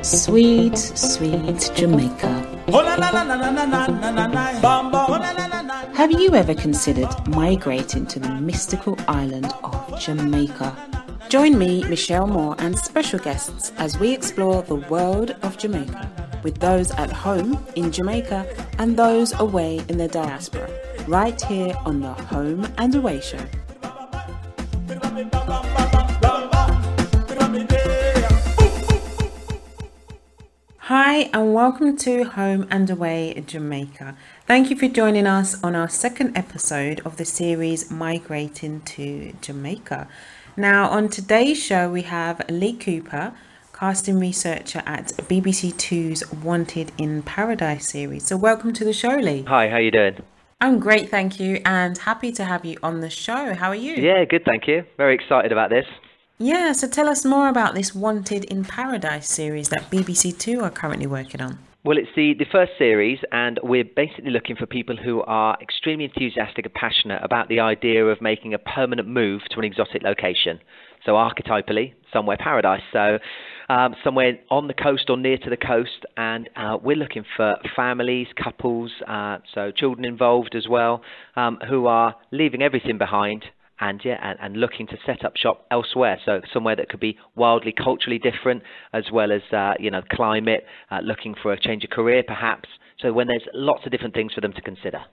Sweet, sweet Jamaica. Have you ever considered migrating to the mystical island of Jamaica? Join me, Michelle Moore, and special guests as we explore the world of Jamaica with those at home in Jamaica and those away in the diaspora, right here on the Home and Away Show. Hi and welcome to Home and Away Jamaica. Thank you for joining us on our second episode of the series Migrating to Jamaica. Now on today's show we have Lee Cooper, casting researcher at BBC Two's Wanted in Paradise series. So welcome to the show, Lee. Hi, how you doing? I'm great, thank you, and happy to have you on the show. How are you? Yeah, good, thank you. Very excited about this. Yeah, so tell us more about this Wanted in Paradise series that BBC Two are currently working on. Well, it's the first series, and we're basically looking for people who are extremely enthusiastic and passionate about the idea of making a permanent move to an exotic location. So archetypally, somewhere paradise. So somewhere on the coast or near to the coast, and we're looking for families, couples, so children involved as well, who are leaving everything behind and looking to set up shop elsewhere. So somewhere that could be wildly culturally different, as well as climate, looking for a change of career perhaps. So when there's lots of different things for them to consider.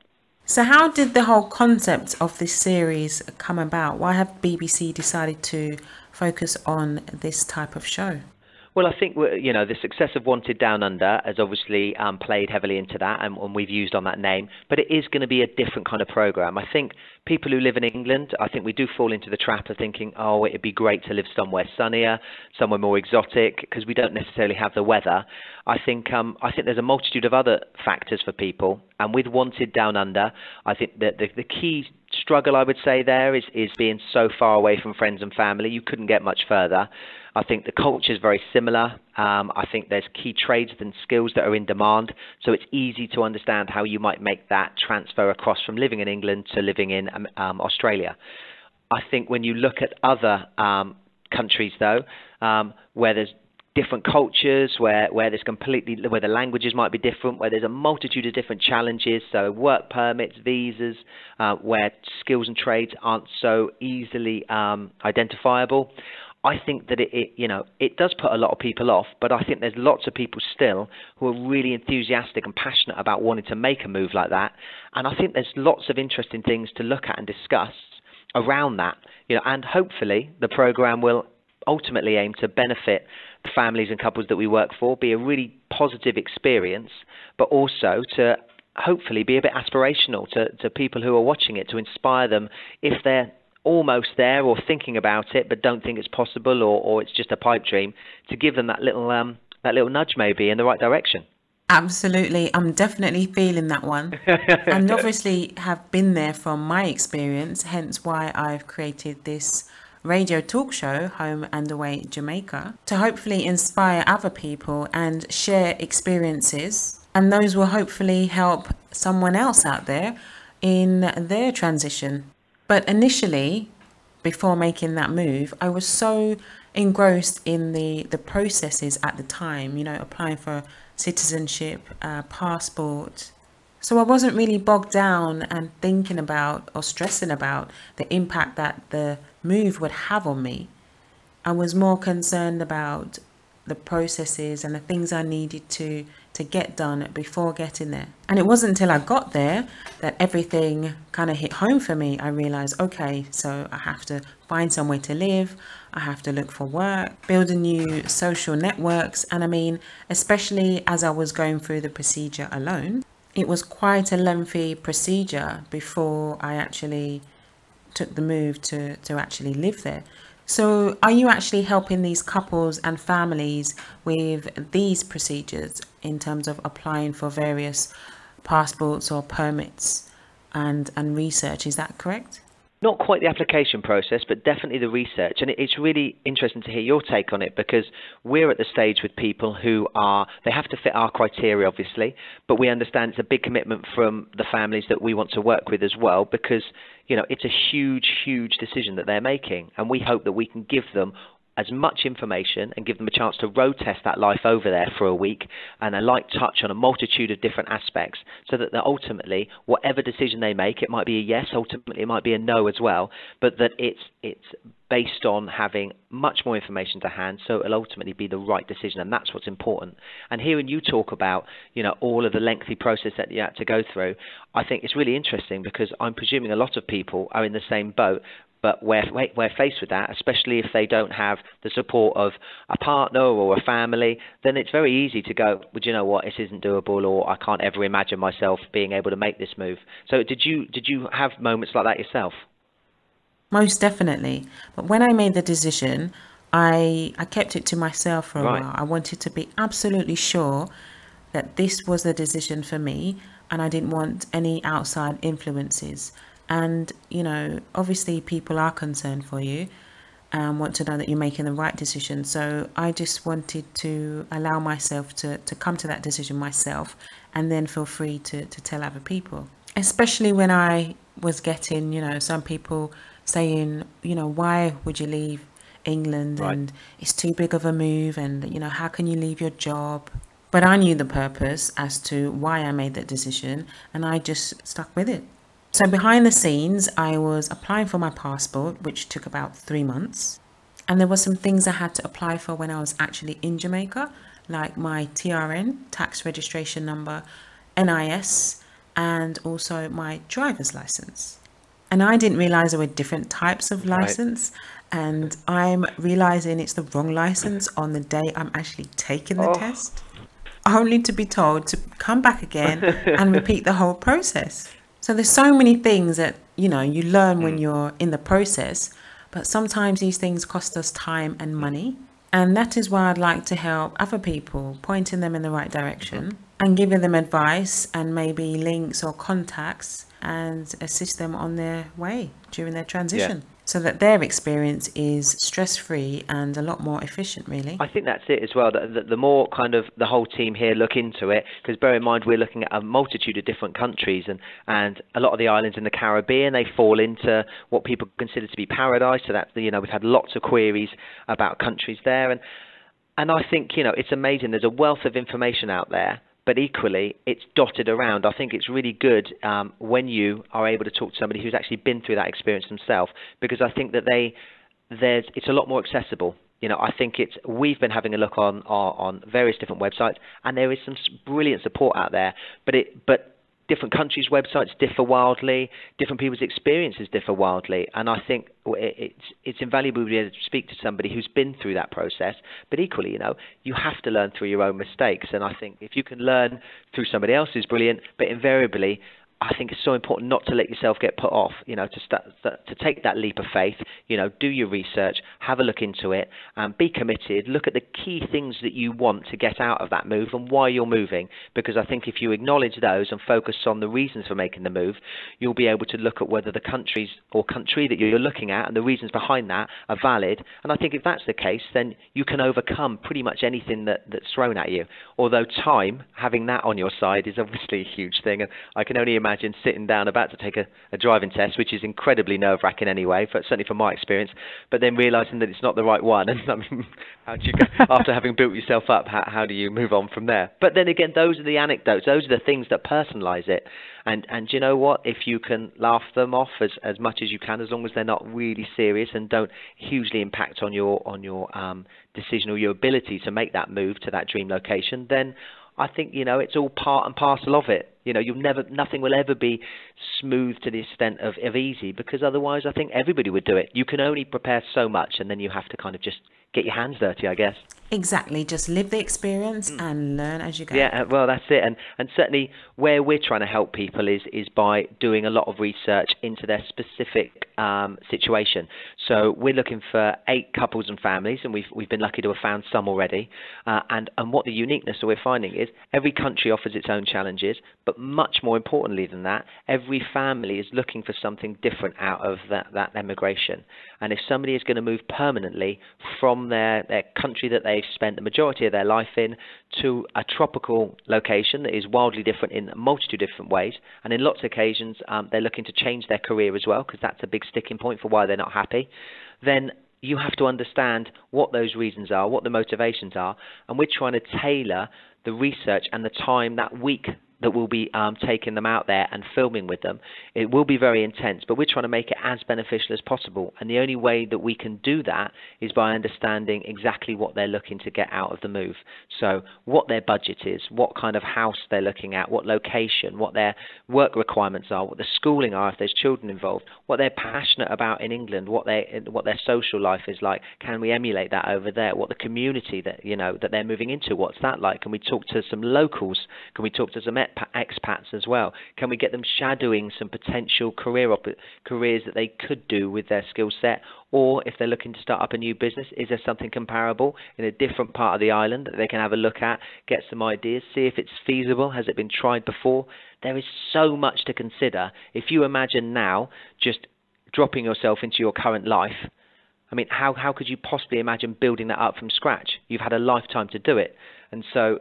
So how did the whole concept of this series come about? Why have BBC decided to focus on this type of show? Well, I think, the success of Wanted Down Under has obviously played heavily into that, and we've used on that name, but it is going to be a different kind of programme. I think people who live in England, I think we do fall into the trap of thinking, oh, it'd be great to live somewhere sunnier, somewhere more exotic, because we don't necessarily have the weather. I think there's a multitude of other factors for people, and with Wanted Down Under, I think that the key struggle I would say there is being so far away from friends and family. You couldn't get much further. I think the culture is very similar. I think there's key trades and skills that are in demand, so it's easy to understand how you might make that transfer across from living in England to living in Australia. I think when you look at other countries, though, where there's different cultures, where the languages might be different, where there's a multitude of different challenges, so work permits, visas, where skills and trades aren't so easily identifiable. I think that it does put a lot of people off, but I think there's lots of people still who are really enthusiastic and passionate about wanting to make a move like that. And I think there's lots of interesting things to look at and discuss around that. And hopefully the programme will ultimately aim to benefit the families and couples that we work for, be a really positive experience, but also to hopefully be a bit aspirational to people who are watching it, to inspire them if they're almost there or thinking about it but don't think it's possible, or it's just a pipe dream, to give them that little nudge maybe in the right direction. Absolutely, I'm definitely feeling that one. And obviously have been there from my experience, hence why I've created this radio talk show, Home and Away Jamaica, to hopefully inspire other people and share experiences, and those will hopefully help someone else out there in their transition. But initially, before making that move, I was so engrossed in the processes at the time, applying for citizenship, passport. So I wasn't really bogged down and thinking about or stressing about the impact that the move would have on me. I was more concerned about the processes and the things I needed to get done before getting there. And it wasn't until I got there that everything kind of hit home for me. I realized, okay, so I have to find somewhere to live. I have to look for work, build a new social networks. And I mean, especially as I was going through the procedure alone, it was quite a lengthy procedure before I actually took the move to actually live there. So are you actually helping these couples and families with these procedures in terms of applying for various passports or permits and research? Is that correct? Not quite the application process, but definitely the research. And it's really interesting to hear your take on it, because we're at the stage with people who they have to fit our criteria, obviously, but we understand it's a big commitment from the families that we want to work with as well, because, it's a huge, huge decision that they're making. And we hope that we can give them as much information and give them a chance to road test that life over there for a week, and a light touch on a multitude of different aspects, so that ultimately, whatever decision they make, it might be a yes, ultimately it might be a no as well, but that it's based on having much more information to hand, so it'll ultimately be the right decision, and that's what's important. And hearing you talk about, all of the lengthy process that you had to go through, I think it's really interesting, because I'm presuming a lot of people are in the same boat. But we're faced with that, especially if they don't have the support of a partner or a family, then it's very easy to go, well, you know what, this isn't doable, or I can't ever imagine myself being able to make this move. So did you have moments like that yourself? Most definitely. But when I made the decision, I kept it to myself for a Right. while. I wanted to be absolutely sure that this was the decision for me, and I didn't want any outside influences. And, obviously people are concerned for you and want to know that you're making the right decision. So I just wanted to allow myself to come to that decision myself, and then feel free to tell other people. Especially when I was getting, some people saying, why would you leave England, Right. and it's too big of a move, and, how can you leave your job? But I knew the purpose as to why I made that decision, and I just stuck with it. So behind the scenes, I was applying for my passport, which took about 3 months. And there were some things I had to apply for when I was actually in Jamaica, like my TRN, tax registration number, NIS, and also my driver's license. And I didn't realize there were different types of Right. license. And I'm realizing it's the wrong license on the day I'm actually taking the Oh. test, only to be told to come back again and repeat the whole process. So there's so many things that, you learn when Mm. you're in the process, but sometimes these things cost us time and money. And that is why I'd like to help other people, pointing them in the right Mhm. direction and giving them advice and maybe links or contacts, and assist them on their way during their Yeah. transition, so that their experience is stress-free and a lot more efficient, really. I think that's it as well. The more kind of the whole team here look into it, because bear in mind we're looking at a multitude of different countries, and a lot of the islands in the Caribbean, they fall into what people consider to be paradise. So that's we've had lots of queries about countries there, and I think it's amazing. There's a wealth of information out there, but equally it's dotted around. I think it's really good when you are able to talk to somebody who's actually been through that experience themselves, because I think that it's a lot more accessible. I think we've been having a look on various different websites, and there is some brilliant support out there. But different countries' websites differ wildly. Different people's experiences differ wildly, and I think it's invaluable to be able to speak to somebody who's been through that process. But equally, you have to learn through your own mistakes, and I think if you can learn through somebody else's, brilliant. But invariably, I think it's so important not to let yourself get put off, to take that leap of faith, do your research, have a look into it, and be committed. Look at the key things that you want to get out of that move and why you're moving, because I think if you acknowledge those and focus on the reasons for making the move, you'll be able to look at whether the country that you're looking at and the reasons behind that are valid. And I think if that's the case, then you can overcome pretty much anything that's thrown at you. Although time, having that on your side, is obviously a huge thing, and I can only imagine sitting down about to take a driving test, which is incredibly nerve-wracking anyway, certainly from my experience, but then realising that it's not the right one. And I mean, how do you go, after having built yourself up, how do you move on from there? But then again, those are the anecdotes, those are the things that personalise it. And you know what? If you can laugh them off as much as you can, as long as they're not really serious and don't hugely impact on your decision or your ability to make that move to that dream location, then I think it's all part and parcel of it. Nothing will ever be smooth to the extent of easy, because otherwise I think everybody would do it. You can only prepare so much, and then you have to kind of just get your hands dirty, I guess. Exactly. Just live the experience and learn as you go. Yeah, well, that's it. And certainly where we're trying to help people is by doing a lot of research into their specific situation. So we're looking for 8 couples and families, and we've been lucky to have found some already. And what the uniqueness that we're finding is every country offers its own challenges, but much more importantly than that, every family is looking for something different out of that emigration. And if somebody is going to move permanently from their country that they've spent the majority of their life in to a tropical location that is wildly different in a multitude of different ways, and in lots of occasions they're looking to change their career as well, because that's a big sticking point for why they're not happy, then you have to understand what those reasons are, what the motivations are, and we're trying to tailor the research and the time that week that we'll be taking them out there and filming with them. It will be very intense, but we're trying to make it as beneficial as possible. And the only way that we can do that is by understanding exactly what they're looking to get out of the move. So what their budget is, what kind of house they're looking at, what location, what their work requirements are, what the schooling are if there's children involved, what they're passionate about in England, what their social life is like. Can we emulate that over there? What the community that that they're moving into, what's that like? Can we talk to some locals? Can we talk to some expats as well? Can we get them shadowing some potential careers that they could do with their skill set? Or if they're looking to start up a new business, is there something comparable in a different part of the island that they can have a look at, get some ideas, see if it's feasible? Has it been tried before? There is so much to consider. If you imagine now just dropping yourself into your current life, I mean, how could you possibly imagine building that up from scratch? You've had a lifetime to do it. And so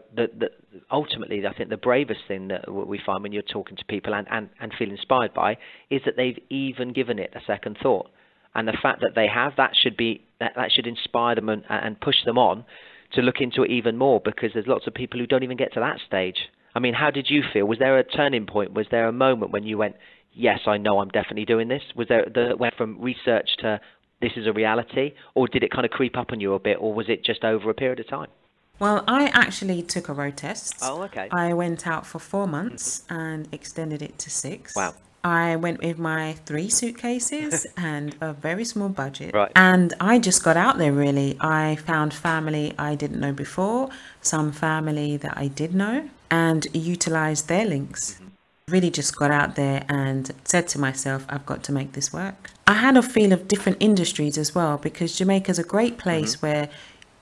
ultimately, I think the bravest thing that we find when you're talking to people and feel inspired by is that they've even given it a second thought. And the fact that they have, that should inspire them and push them on to look into it even more, because there's lots of people who don't even get to that stage. I mean, how did you feel? Was there a turning point? Was there a moment when you went, yes, I know I'm definitely doing this? Was there that went from research to this is a reality? Or did it kind of creep up on you a bit? Or was it just over a period of time? Well, I actually took a road test. Oh, okay. I went out for 4 months and extended it to 6. Wow. I went with my 3 suitcases and a very small budget. Right. And I just got out there, really. I found family I didn't know before, some family that I did know, and utilized their links. Really just got out there and said to myself, I've got to make this work. I had a feel of different industries as well, because Jamaica's a great place where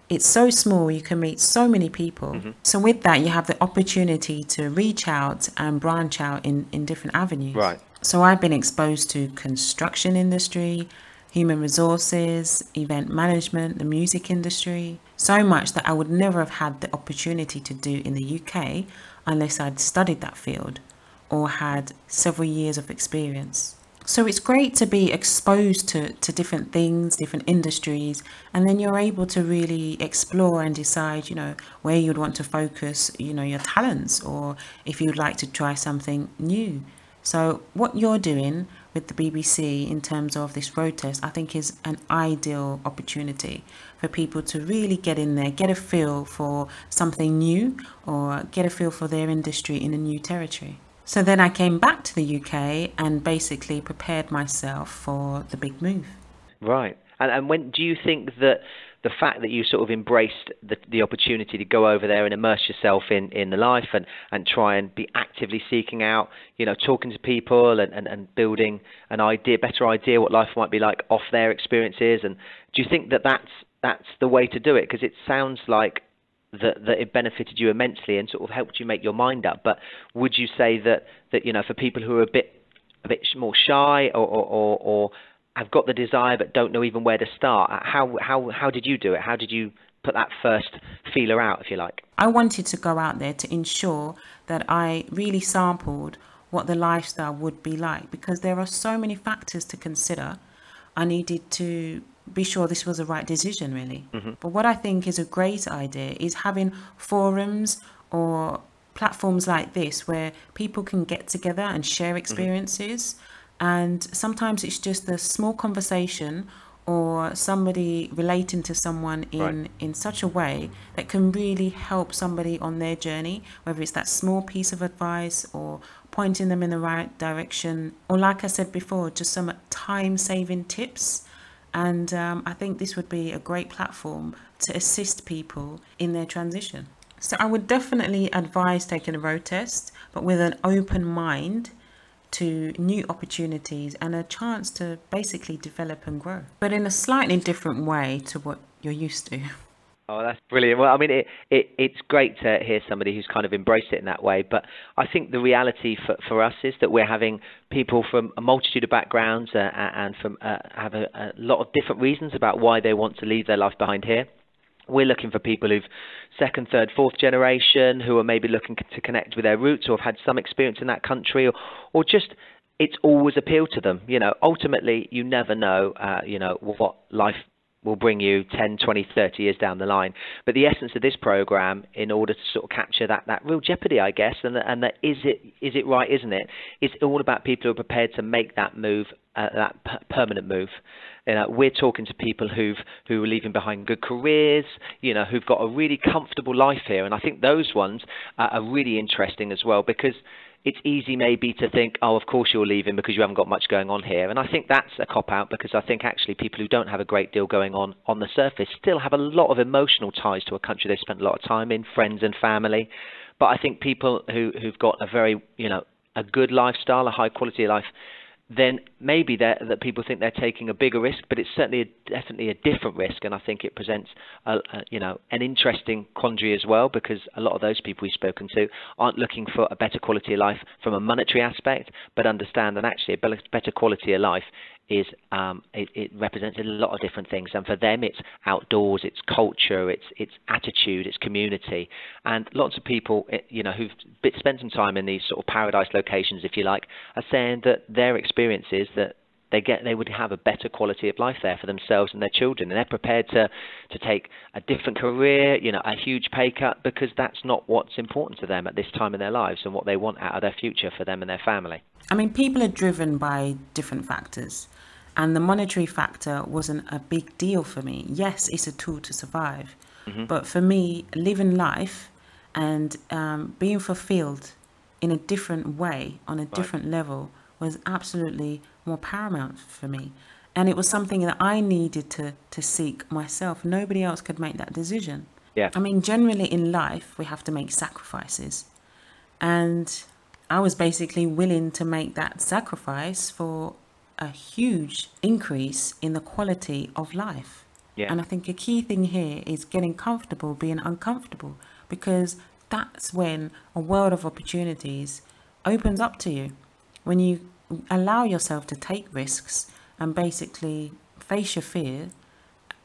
it's so small, you can meet so many people. So with that, you have the opportunity to reach out and branch out in different avenues. Right. So I've been exposed to construction industry, human resources, event management, the music industry, so much that I would never have had the opportunity to do in the UK unless I'd studied that field or had several years of experience. So it's great to be exposed to different things, different industries, and then you're able to really explore and decide, where you'd want to focus, your talents, or if you'd like to try something new. So what you're doing with the BBC in terms of this road test, I think is an ideal opportunity for people to really get in there, get a feel for something new, or get a feel for their industry in a new territory. So then I came back to the UK and basically prepared myself for the big move. Right. And when do you think that the fact that you sort of embraced the opportunity to go over there and immerse yourself in the life and try and be actively seeking out, talking to people and building an better idea what life might be like off their experiences, and do you think that that's the way to do it? Because it sounds like that it benefited you immensely and sort of helped you make your mind up. But would you say that for people who are a bit more shy or have got the desire but don't know even where to start, how did you do it? How did you put that first feeler out, if you like? I wanted to go out there to ensure that I really sampled what the lifestyle would be like, because there are so many factors to consider. I needed to be sure this was the right decision, really. But what I think is a great idea is having forums or platforms like this where people can get together and share experiences. And sometimes it's just a small conversation or somebody relating to someone in such a way that can really help somebody on their journey, whether it's that small piece of advice or pointing them in the right direction, or like I said before, just some time-saving tips. And I think this would be a great platform to assist people in their transition. So I would definitely advise taking a road test, but with an open mind to new opportunities and a chance to basically develop and grow, but in a slightly different way to what you're used to. Oh, that's brilliant. Well, I mean, it's great to hear somebody who's kind of embraced it in that way. But I think the reality for us is that we're having people from a multitude of backgrounds and from have a lot of different reasons about why they want to leave their life behind here. We're looking for people who've second, third, fourth generation, who are maybe looking to connect with their roots or have had some experience in that country, or just it's always appealed to them. Ultimately, you never know, what life will bring you 10, 20, 30 years down the line. But the essence of this program, in order to sort of capture that real jeopardy, I guess, and that is it right, isn't it? It's all about people who are prepared to make that move, permanent move. We're talking to people who are leaving behind good careers, who've got a really comfortable life here, and I think those ones are really interesting as well, because it's easy maybe to think, oh, of course you're leaving because you haven't got much going on here. And I think that's a cop-out, because I think actually people who don't have a great deal going on the surface still have a lot of emotional ties to a country they spent a lot of time in, friends and family. But I think people who've got a very, a good lifestyle, a high quality of life, then maybe that people think they're taking a bigger risk, but it's certainly definitely a different risk, and I think it presents an interesting quandary as well, because a lot of those people we've spoken to aren't looking for a better quality of life from a monetary aspect, but understand that actually a better quality of life is it represents a lot of different things, and for them it's outdoors, it's culture, it's attitude, it's community. And lots of people who've spent some time in these sort of paradise locations, if you like, are saying that their experience is that they would have a better quality of life there for themselves and their children, and they're prepared to take a different career, a huge pay cut, because that's not what's important to them at this time in their lives and what they want out of their future for them and their family. I mean, people are driven by different factors, and the monetary factor wasn't a big deal for me. Yes, it's a tool to survive, but for me, living life and being fulfilled in a different way, on a different level, was absolutely more paramount for me. And it was something that I needed to seek myself. Nobody else could make that decision. Yeah. I mean, generally in life, we have to make sacrifices. And I was basically willing to make that sacrifice for a huge increase in the quality of life. Yeah. And I think a key thing here is getting comfortable being uncomfortable, because that's when a world of opportunities opens up to you. When you allow yourself to take risks and basically face your fear,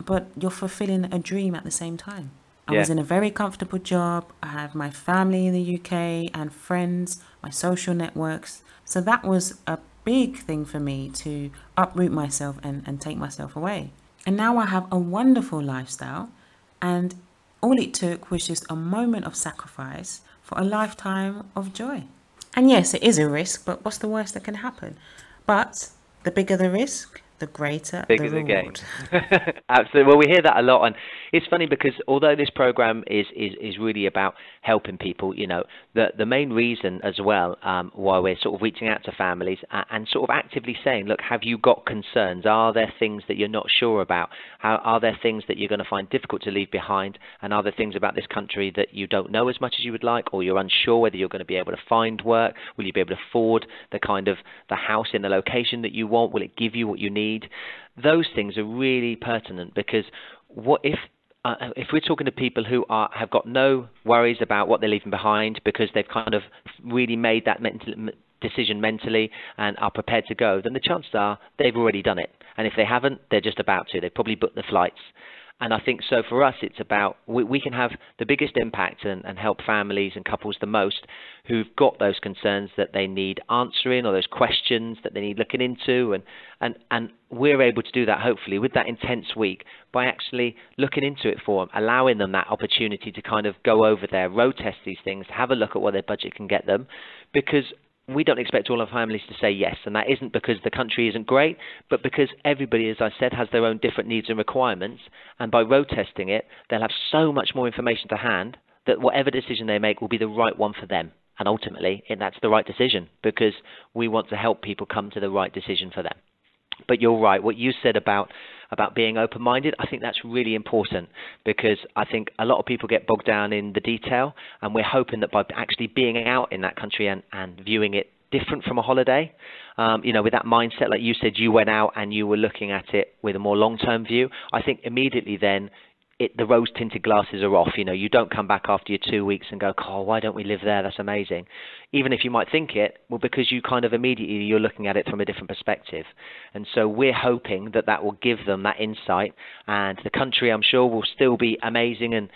but you're fulfilling a dream at the same time. I was in a very comfortable job. I have my family in the UK and friends, my social networks. So that was a big thing for me to uproot myself and take myself away. And now I have a wonderful lifestyle, and all it took was just a moment of sacrifice for a lifetime of joy. And yes, it is a risk, but what's the worst that can happen? But the bigger the risk, the greater the reward. Absolutely. Well, we hear that a lot, and it's funny because although this program is really about helping people, the main reason as well why we're sort of reaching out to families and sort of actively saying, look, have you got concerns? Are there things that you're not sure about? Are there things that you're going to find difficult to leave behind? And are there things about this country that you don't know as much as you would like, or you're unsure whether you're going to be able to find work? Will you be able to afford the house in the location that you want? Will it give you what you need? Those things are really pertinent, because what if we're talking to people who have got no worries about what they're leaving behind, because they've kind of really made that decision mentally and are prepared to go, then the chances are they've already done it. And if they haven't, they're just about to. They've probably booked the flights. And I think so for us, it's about we can have the biggest impact and help families and couples the most who've got those concerns that they need answering, or those questions that they need looking into. And we're able to do that, hopefully, with that intense week by actually looking into it for them, allowing them that opportunity to kind of go over there, road test these things, have a look at what their budget can get them, because we don't expect all our families to say yes, and that isn't because the country isn't great, but because everybody, as I said, has their own different needs and requirements, and by road testing it, they'll have so much more information to hand that whatever decision they make will be the right one for them, and ultimately, that's the right decision, because we want to help people come to the right decision for them. But you're right, what you said about being open-minded, I think that's really important, because I think a lot of people get bogged down in the detail, and we're hoping that by actually being out in that country and viewing it different from a holiday, with that mindset, like you said, you went out and you were looking at it with a more long-term view, I think immediately then the rose-tinted glasses are off. You don't come back after your 2 weeks and go, oh, why don't we live there? That's amazing. Even if you might think it, well, because you kind of immediately you're looking at it from a different perspective. And so we're hoping that will give them that insight. And the country, I'm sure, will still be amazing. And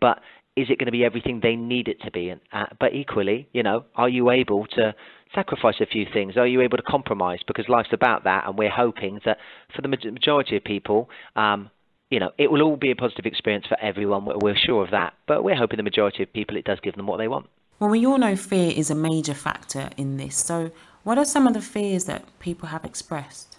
but is it going to be everything they need it to be? And but equally, are you able to sacrifice a few things? Are you able to compromise? Because life's about that. And we're hoping that for the majority of people, it will all be a positive experience for everyone. We're sure of that. But we're hoping the majority of people, it does give them what they want. Well, we all know fear is a major factor in this. So what are some of the fears that people have expressed?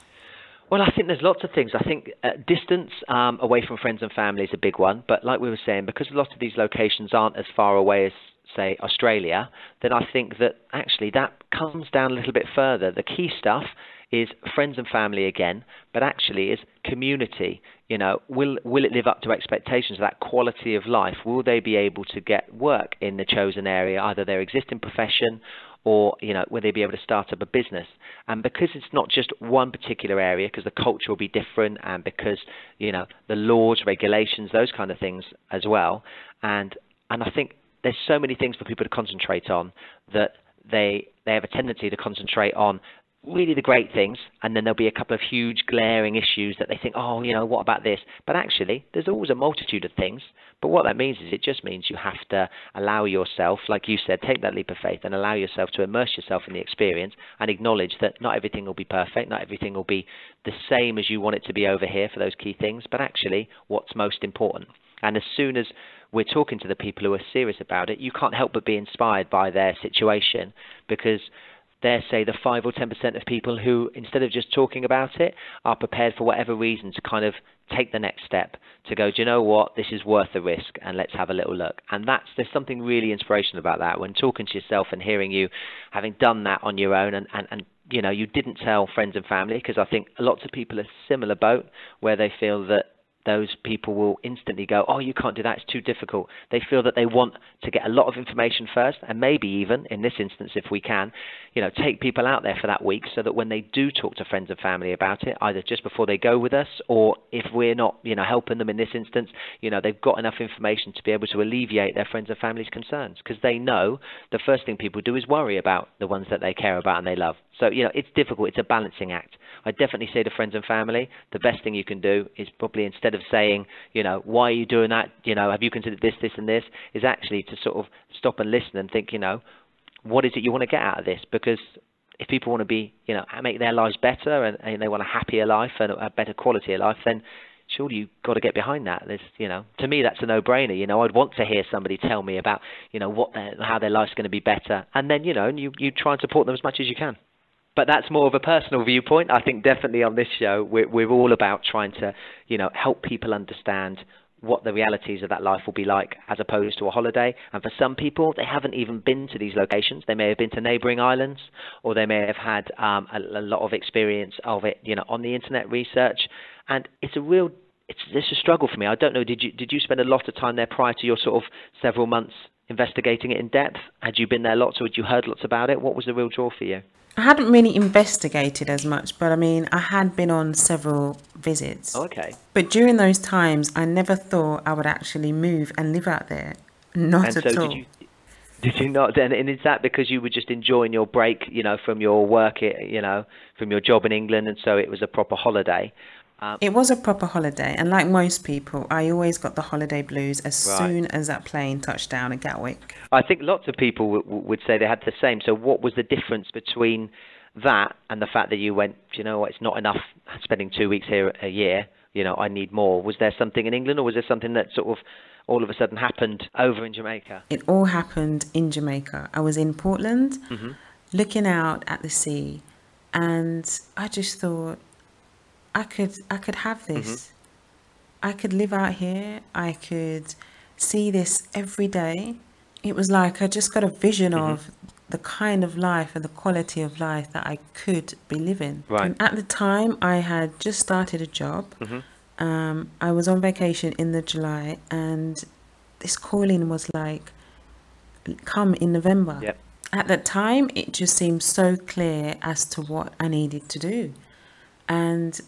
Well, I think there's lots of things. I think distance away from friends and family is a big one. But like we were saying, because a lot of these locations aren't as far away as, say, Australia, then I think that actually that comes down a little bit further. The key stuff is friends and family again, but actually is community. Will it live up to expectations, that quality of life? Will they be able to get work in the chosen area, either their existing profession or, will they be able to start up a business? And because it's not just one particular area, because the culture will be different, and because, the laws, regulations, those kind of things as well. And I think there's so many things for people to concentrate on that they have a tendency to concentrate on really the great things, and then there'll be a couple of huge glaring issues that they think, what about this? But actually, there's always a multitude of things. But what that means is it just means you have to allow yourself, like you said, take that leap of faith and allow yourself to immerse yourself in the experience and acknowledge that not everything will be perfect, not everything will be the same as you want it to be over here for those key things, but actually what's most important. And as soon as we're talking to the people who are serious about it, you can't help but be inspired by their situation, because they're, say, the 5 or 10% of people who, instead of just talking about it, are prepared for whatever reason to kind of take the next step, to go, do you know what, this is worth the risk, and let's have a little look. And there's something really inspirational about that, when talking to yourself and hearing you having done that on your own, and you didn't tell friends and family, because I think lots of people are similar boat, where they feel that those people will instantly go, oh, you can't do that, it's too difficult. They feel that they want to get a lot of information first, and maybe even, in this instance, if we can, take people out there for that week, so that when they do talk to friends and family about it, either just before they go with us, or if we're not, helping them in this instance, they've got enough information to be able to alleviate their friends and family's concerns, because they know the first thing people do is worry about the ones that they care about and they love. So, it's difficult. It's a balancing act. I definitely say to friends and family, the best thing you can do is probably, instead of saying, why are you doing that? Have you considered this, this, and this? Is actually to sort of stop and listen and think, what is it you want to get out of this? Because if people want to be, make their lives better, and they want a happier life and a better quality of life, then surely you've got to get behind that. There's, to me, that's a no-brainer. I'd want to hear somebody tell me about, how their life's going to be better. And then, and you try and support them as much as you can. But that's more of a personal viewpoint. I think definitely on this show, we're all about trying to, help people understand what the realities of that life will be like, as opposed to a holiday. And for some people, they haven't even been to these locations. They may have been to neighbouring islands, or they may have had a lot of experience of it, on the internet research. And it's a struggle for me. I don't know. Did you spend a lot of time there prior to your sort of several months investigating it in depth? Had you been there lots, or had you heard lots about it? What was the real draw for you? I hadn't really investigated as much, but I had been on several visits. Oh, okay. But during those times, I never thought I would actually move and live out there. Not at all. Did you not? And is that because you were just enjoying your break, from your work, from your job in England, and so it was a proper holiday? It was a proper holiday, and like most people, I always got the holiday blues as soon as that plane touched down at Gatwick. I think lots of people would say they had the same. So what was the difference between that and the fact that you went, it's not enough spending 2 weeks here a year, I need more? Was there something in England, or was there something that sort of all of a sudden happened over in Jamaica? It all happened in Jamaica. I was in Portland, looking out at the sea, and I just thought, I could have this. I could live out here. I could see this every day. It was like I just got a vision of the kind of life and the quality of life that I could be living. Right. And at the time, I had just started a job. I was on vacation in the July, and this calling was like, come in November. Yep. At that time, it just seemed so clear as to what I needed to do. And,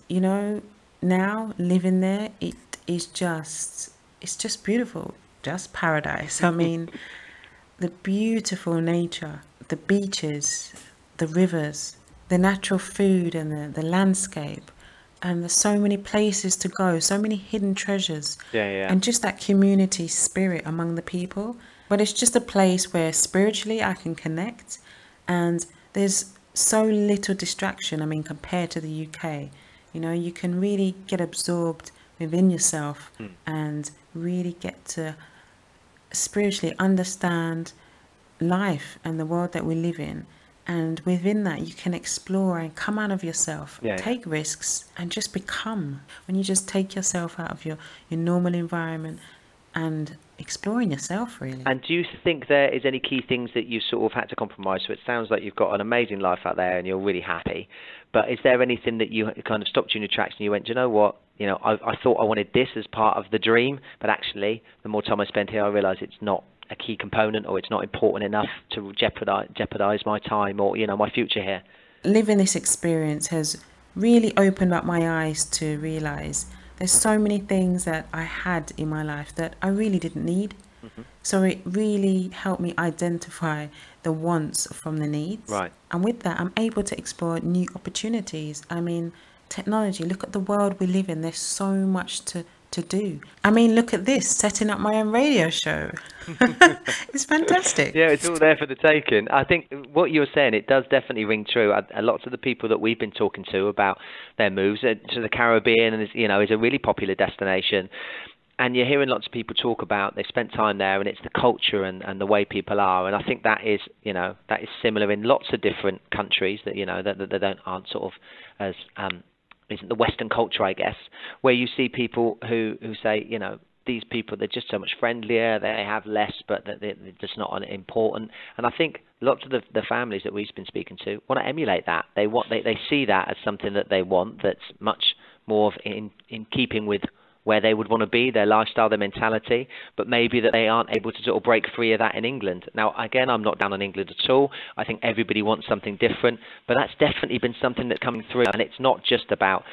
now living there, it's just beautiful, just paradise. The beautiful nature, the beaches, the rivers, the natural food, and the landscape. And there's so many places to go, so many hidden treasures. Yeah. And just that community spirit among the people. But it's just a place where spiritually I can connect, and there's so little distraction, compared to the UK. You can really get absorbed within yourself and really get to spiritually understand life and the world that we live in. And within that, you can explore and come out of yourself, take risks, and just become. When you just take yourself out of your normal environment and exploring yourself, really. And do you think there is any key things that you sort of had to compromise? So it sounds like you've got an amazing life out there and you're really happy. But is there anything that you kind of stopped you in your tracks and you went, do you know what? You know, I thought I wanted this as part of the dream, but actually, the more time I spend here, I realise it's not a key component, or it's not important enough to jeopardize my time or, you know, my future here. Living this experience has really opened up my eyes to realise there's so many things that I had in my life that I really didn't need. So it really helped me identify the wants from the needs. Right. And with that, I'm able to explore new opportunities. I mean, technology, look at the world we live in. There's so much to do. I mean, look at this, setting up my own radio show. It's fantastic. Yeah, it's all there for the taking. I think what you're saying, it does definitely ring true. A lot of the people that we've been talking to about their moves to the Caribbean, and is a really popular destination. And you're hearing lots of people talk about they spent time there, and it's the culture and the way people are. And I think that is similar in lots of different countries that that aren't sort of as isn't the Western culture, I guess, where you see people who say, these people, they're just so much friendlier, they have less, but they're just not important. And I think lots of the families that we've been speaking to want to emulate that. They see that as something that they want, that's much more in keeping with where they would want to be, their lifestyle, their mentality, but maybe that they aren't able to sort of break free of that in England. Now, again, I'm not down on England at all. I think everybody wants something different, but that's definitely been something that's coming through. And it's not just about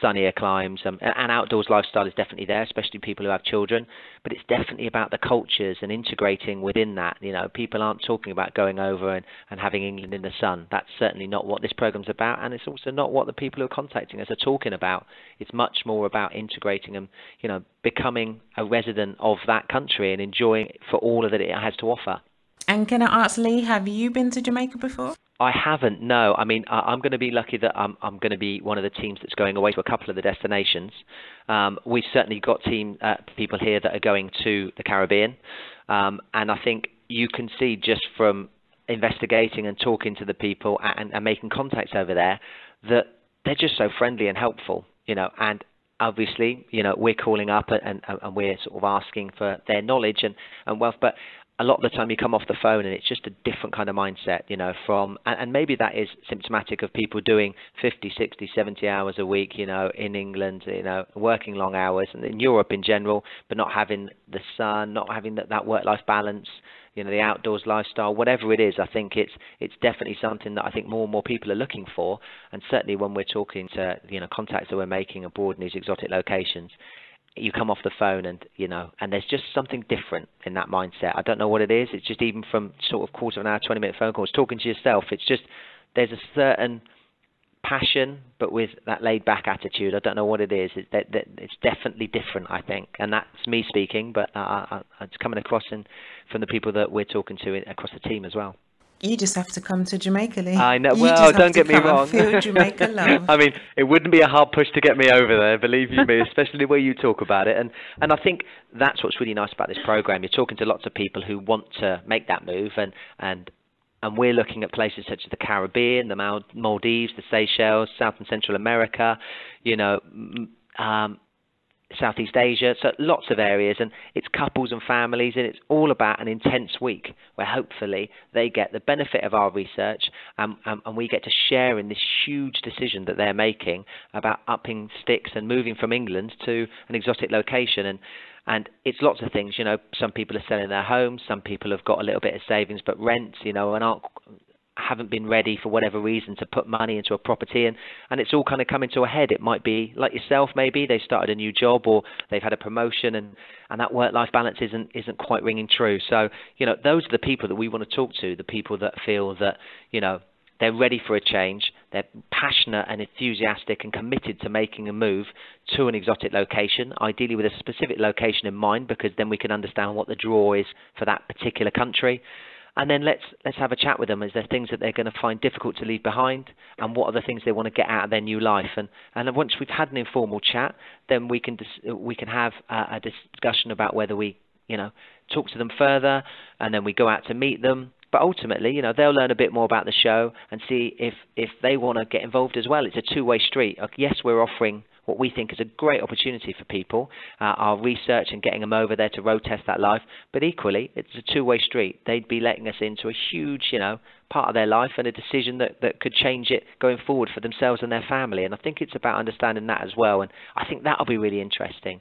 sunnier climes, and outdoors lifestyle is definitely there, especially people who have children, but it's definitely about the cultures and integrating within that. People aren't talking about going over and having England in the sun. That's certainly not what this program's about, and it's also not what the people who are contacting us are talking about. It's much more about integrating and becoming a resident of that country and enjoying it for all that it has to offer. And can I ask, Lee, have you been to Jamaica before? I haven't, no. I mean, I'm going to be lucky that I'm going to be one of the teams that's going away to a couple of the destinations. We've certainly got people here that are going to the Caribbean. And I think you can see just from investigating and talking to the people and making contacts over there that they're just so friendly and helpful, and obviously, we're calling up and we're sort of asking for their knowledge and wealth, but a lot of the time you come off the phone and it's just a different kind of mindset, and maybe that is symptomatic of people doing 50, 60, 70 hours a week, in England, working long hours, and in Europe in general, but not having the sun, not having that work-life balance, the outdoors lifestyle, whatever it is. I think it's definitely something that I think more and more people are looking for. And certainly when we're talking to, contacts that we're making abroad in these exotic locations, you come off the phone and there's just something different in that mindset. I don't know what it is. It's just even from sort of quarter of an hour, 20-minute phone calls, talking to yourself. It's just there's a certain passion, but with that laid-back attitude. I don't know what it is. It's definitely different, I think, and that's me speaking. But it's coming across from the people that we're talking to across the team as well. You just have to come to Jamaica, Lee. I know. Well, don't get me wrong. Feel Jamaica love. I mean, it wouldn't be a hard push to get me over there, believe you me, especially the way you talk about it. And I think that's what's really nice about this program. You're talking to lots of people who want to make that move, and we're looking at places such as the Caribbean, the Maldives, the Seychelles, South and Central America, Southeast Asia, so lots of areas, and it's couples and families, and it's all about an intense week where hopefully they get the benefit of our research, and we get to share in this huge decision that they're making about upping sticks and moving from England to an exotic location. And it's lots of things, some people are selling their homes, some people have got a little bit of savings but rent, and haven't been ready for whatever reason to put money into a property, and it's all kind of coming to a head. It might be like yourself, maybe they started a new job or they've had a promotion, and that work-life balance isn't quite ringing true. So those are the people that we want to talk to, the people that feel that they're ready for a change, they're passionate and enthusiastic and committed to making a move to an exotic location, ideally with a specific location in mind, because then we can understand what the draw is for that particular country. and then let's have a chat with them. Is there things that they're going to find difficult to leave behind, and what are the things they want to get out of their new life? And once we've had an informal chat, then we can have a discussion about whether we talk to them further, and then we go out to meet them. But ultimately, they'll learn a bit more about the show and see if they want to get involved as well. It's a two-way street. Yes, we're offering what we think is a great opportunity for people, our research and getting them over there to road test that life. But equally, it's a two-way street. They'd be letting us into a huge, part of their life and a decision that could change it going forward for themselves and their family. And I think it's about understanding that as well. And I think that'll be really interesting,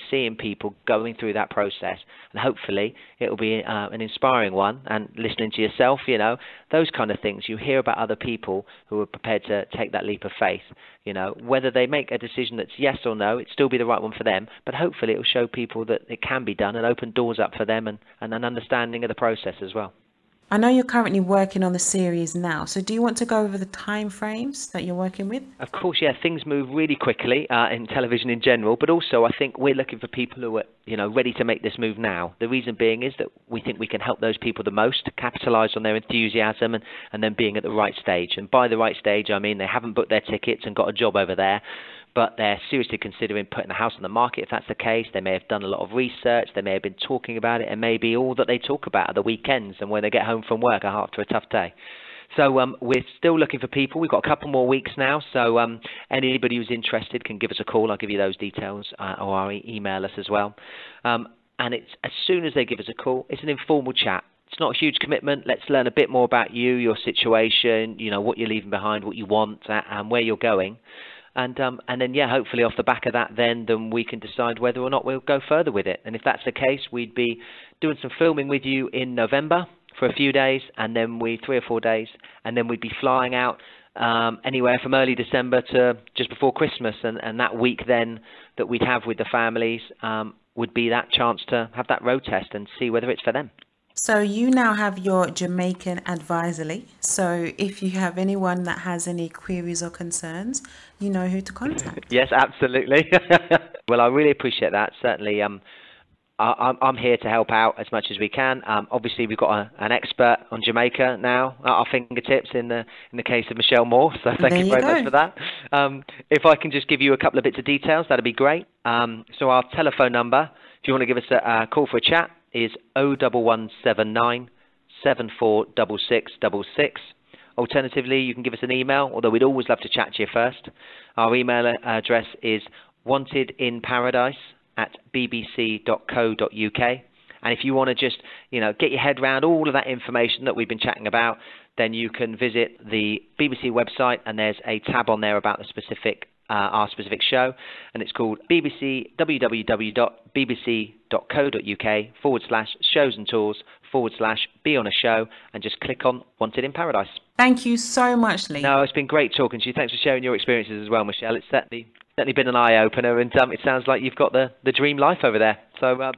seeing people going through that process. And hopefully it'll be an inspiring one. And listening to yourself, those kind of things. You hear about other people who are prepared to take that leap of faith. Whether they make a decision that's yes or no, it'll still be the right one for them. But hopefully it'll show people that it can be done and open doors up for them and an understanding of the process as well. I know you're currently working on the series now, so do you want to go over the time frames that you're working with? Of course, yeah. Things move really quickly in television in general, but also I think we're looking for people who are, ready to make this move now. The reason being is that we think we can help those people the most, capitalise on their enthusiasm and then being at the right stage. And by the right stage, I mean they haven't booked their tickets and got a job over there, but they're seriously considering putting the house on the market if that's the case. They may have done a lot of research, they may have been talking about it, and maybe all that they talk about are the weekends and when they get home from work after a tough day. So we're still looking for people. We've got a couple more weeks now, so anybody who's interested can give us a call. I'll give you those details, or email us as well. And it's as soon as they give us a call, it's an informal chat. It's not a huge commitment. Let's learn a bit more about you, your situation, what you're leaving behind, what you want, and where you're going. And then, hopefully off the back of that, then we can decide whether or not we'll go further with it. And if that's the case, we'd be doing some filming with you in November for a few days, and then 3 or 4 days, and then we'd be flying out anywhere from early December to just before Christmas. And that week then that we'd have with the families would be that chance to have that road test and see whether it's for them. So you now have your Jamaican advisory. So if you have anyone that has any queries or concerns, you know who to contact. Yes, absolutely. Well, I really appreciate that. Certainly, I'm here to help out as much as we can. Obviously, we've got an expert on Jamaica now at our fingertips in the case of Michelle Moore. So thank you very much for that. If I can just give you a couple of bits of details, that'd be great. So our telephone number, if you want to give us a call for a chat, is 01179 746666. Alternatively, you can give us an email, although we'd always love to chat to you first. Our email address is wantedinparadise@bbc.co.uk. And if you want to just, get your head around all of that information that we've been chatting about, then you can visit the BBC website, and there's a tab on there about the our specific show, and it's called www.bbc.co.uk/shows and tours/be on a show, and just click on Wanted in Paradise. Thank you so much, Lee. No, it's been great talking to you. Thanks for sharing your experiences as well, Michelle. It's certainly been an eye-opener, and it sounds like you've got the dream life over there. So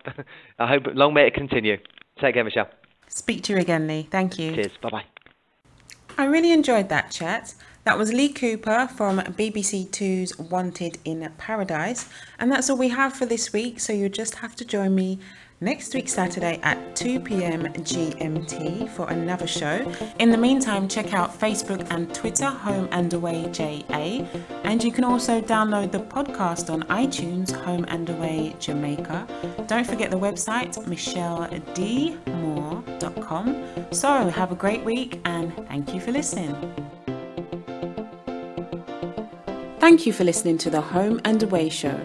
I hope long may it continue. Take care, Michelle. Speak to you again, Lee. Thank you. Cheers. Bye-bye. I really enjoyed that chat. That was Lee Cooper from BBC Two's Wanted in Paradise. And that's all we have for this week. So you'll just have to join me next week Saturday at 2 p.m. GMT for another show. In the meantime, check out Facebook and Twitter, Home and Away JA. And you can also download the podcast on iTunes, Home and Away Jamaica. Don't forget the website, michelledmoore.com. So have a great week, and thank you for listening. Thank you for listening to the Home and Away show.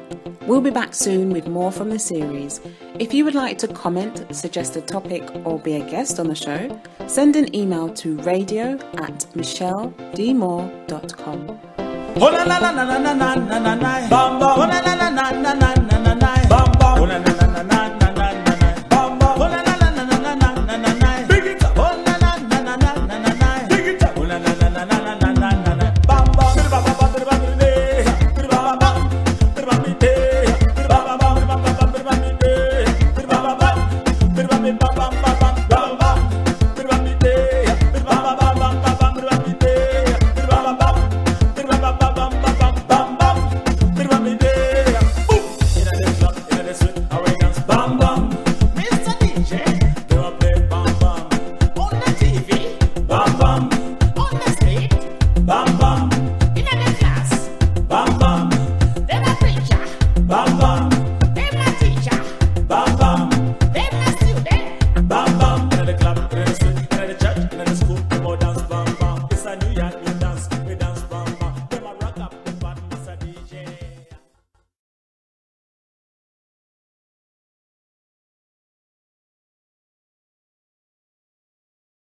We'll be back soon with more from the series. If you would like to comment, suggest a topic, or be a guest on the show, send an email to radio@michelledmoore.com.